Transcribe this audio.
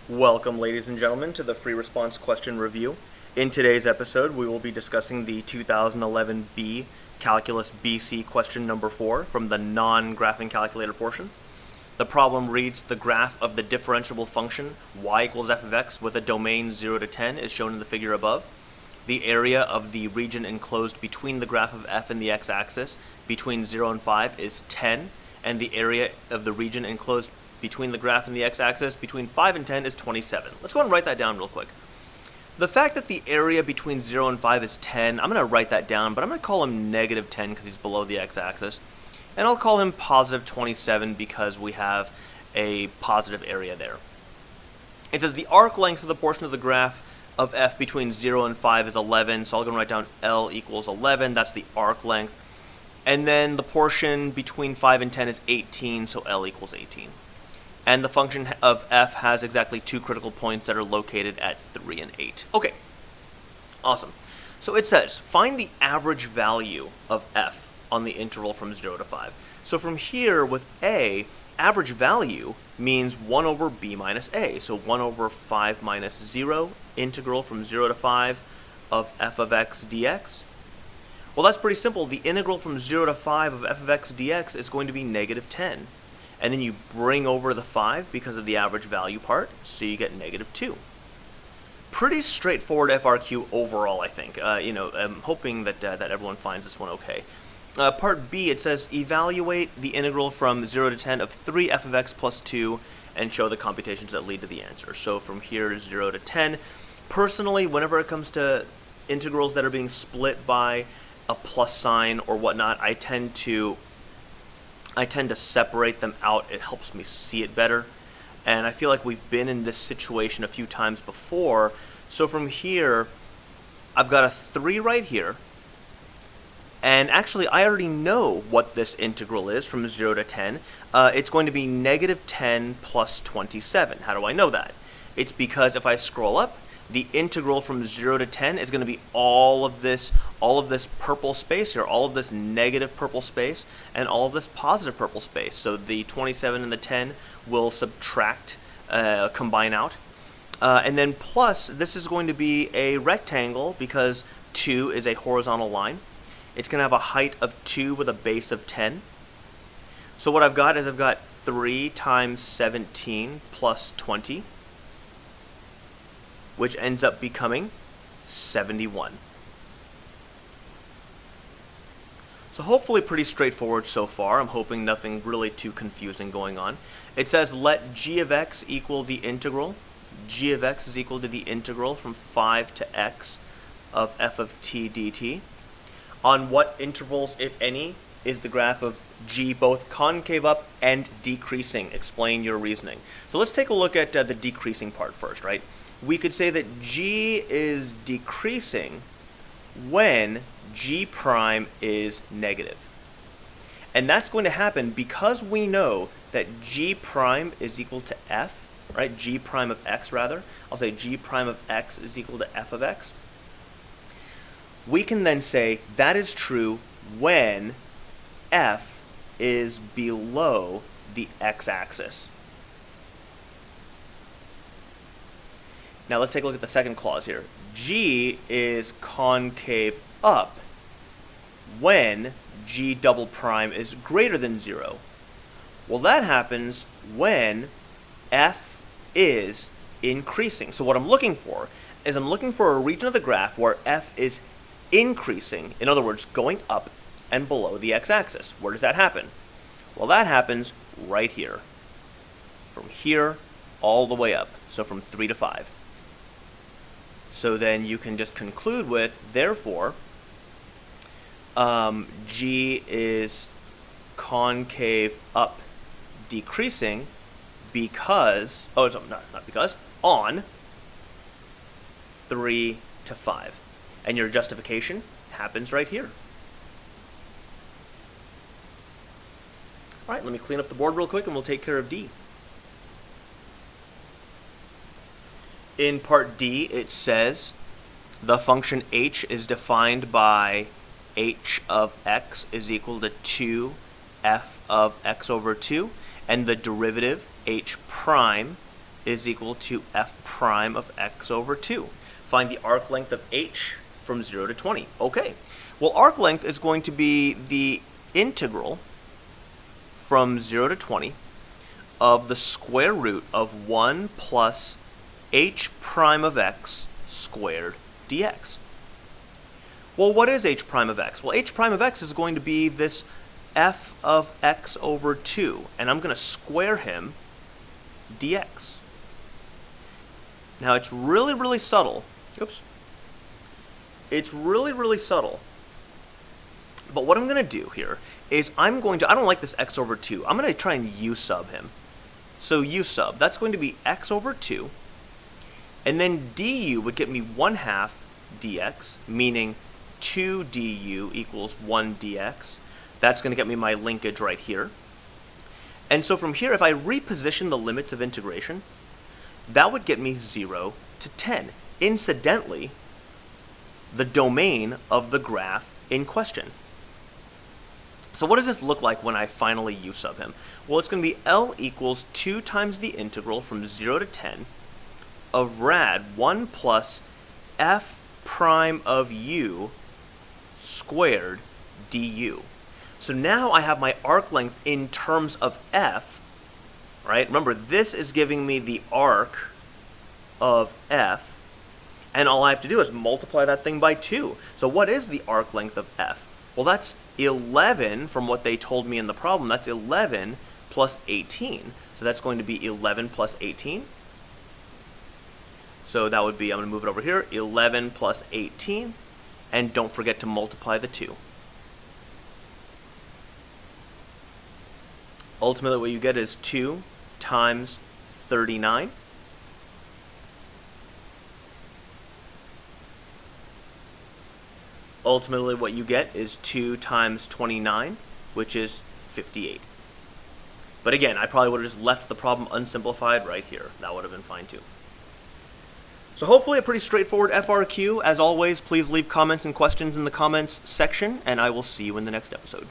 Welcome, ladies and gentlemen, to the free response question review. In today's episode, we will be discussing the 2011 B Calculus BC question number 4 from the non-graphing calculator portion. The problem reads, the graph of the differentiable function y equals f of x with a domain 0 to 10 is shown in the figure above. The area of the region enclosed between the graph of f and the x-axis between 0 and 5 is 10, and the area of the region enclosed between the graph and the x-axis between 5 and 10 is 27. Let's go and write that down real quick. The fact that the area between 0 and 5 is 10, I'm going to write that down, but I'm going to call him negative 10 because he's below the x-axis. And I'll call him positive 27 because we have a positive area there. It says the arc length of the portion of the graph of f between 0 and 5 is 11, so I'll go and write down L equals 11, that's the arc length. And then the portion between 5 and 10 is 18, so L equals 18. And the function of f has exactly two critical points that are located at 3 and 8. Okay, awesome. So it says, find the average value of f on the interval from 0 to 5. So from here with a, average value means 1 over b minus a. So 1 over 5 minus 0, integral from 0 to 5 of f of x dx. Well, that's pretty simple. The integral from 0 to 5 of f of x dx is going to be negative 10. And then you bring over the 5 because of the average value part, so you get negative 2. Pretty straightforward FRQ overall, I think. I'm hoping that everyone finds this one okay. Part B, it says evaluate the integral from 0 to 10 of 3 f of x plus 2 and show the computations that lead to the answer. So from here, 0 to 10. Personally, whenever it comes to integrals that are being split by a plus sign or whatnot, I tend to separate them out. It helps me see it better. And I feel like we've been in this situation a few times before. So from here, I've got a 3 right here. And actually, I already know what this integral is from 0 to 10. It's going to be negative 10 plus 27. How do I know that? It's because if I scroll up, the integral from 0 to 10 is going to be all of this purple space here, all of this negative purple space, and all of this positive purple space. So the 27 and the 10 will subtract, combine out. And then plus, this is going to be a rectangle because 2 is a horizontal line. It's going to have a height of 2 with a base of 10. So what I've got is I've got 3 times 17 plus 20, which ends up becoming 71. So hopefully pretty straightforward so far. I'm hoping nothing really too confusing going on. It says let g of x equal the integral. G of x is equal to the integral from 5 to x of f of t dt. On what intervals, if any, is the graph of g both concave up and decreasing? Explain your reasoning. So let's take a look at the decreasing part first, right? We could say that g is decreasing when g prime is negative. And that's going to happen because we know that g prime is equal to f, right? G prime of x, rather. I'll say g prime of x is equal to f of x. We can then say that is true when f is below the x-axis. Now let's take a look at the second clause here. G is concave up when g double prime is greater than 0. Well, that happens when f is increasing. So what I'm looking for is I'm looking for a region of the graph where f is increasing, in other words, going up and below the x-axis. Where does that happen? Well, that happens right here. From here all the way up, so from 3 to 5. So then you can just conclude with, therefore, g is concave up decreasing because, on 3 to 5. And your justification happens right here. All right, let me clean up the board real quick and we'll take care of D. In part D, it says the function h is defined by h of x is equal to 2 f of x over 2, and the derivative h prime is equal to f prime of x over 2. Find the arc length of h from 0 to 20. Okay, well, arc length is going to be the integral from 0 to 20 of the square root of 1 plus h prime of x squared dx. Well, what is h prime of x? Well, h prime of x is going to be this f of x over 2, and I'm going to square him dx. Now, it's really, really subtle. Oops. It's really, really subtle. But what I'm going to do here is I don't like this x over 2. I'm going to try and u sub him. So u sub, that's going to be x over 2. And then du would get me 1/2 dx, meaning 2 du equals 1 dx. That's going to get me my linkage right here. And so from here, if I reposition the limits of integration, that would get me 0 to 10. Incidentally, the domain of the graph in question. So what does this look like when I finally u sub him? Well, it's going to be L equals 2 times the integral from 0 to 10 of rad 1 plus f prime of u squared du. So now I have my arc length in terms of f, right? Remember, this is giving me the arc of f, and all I have to do is multiply that thing by 2. So what is the arc length of f? Well, that's 11 from what they told me in the problem. That's 11 plus 18. So that's going to be 11 plus 18. So that would be, I'm going to move it over here, 11 plus 18. And don't forget to multiply the 2. Ultimately, what you get is 2 times 39. Ultimately, what you get is 2 times 29, which is 58. But again, I probably would have just left the problem unsimplified right here. That would have been fine too. So hopefully a pretty straightforward FRQ. As always, please leave comments and questions in the comments section, and I will see you in the next episode.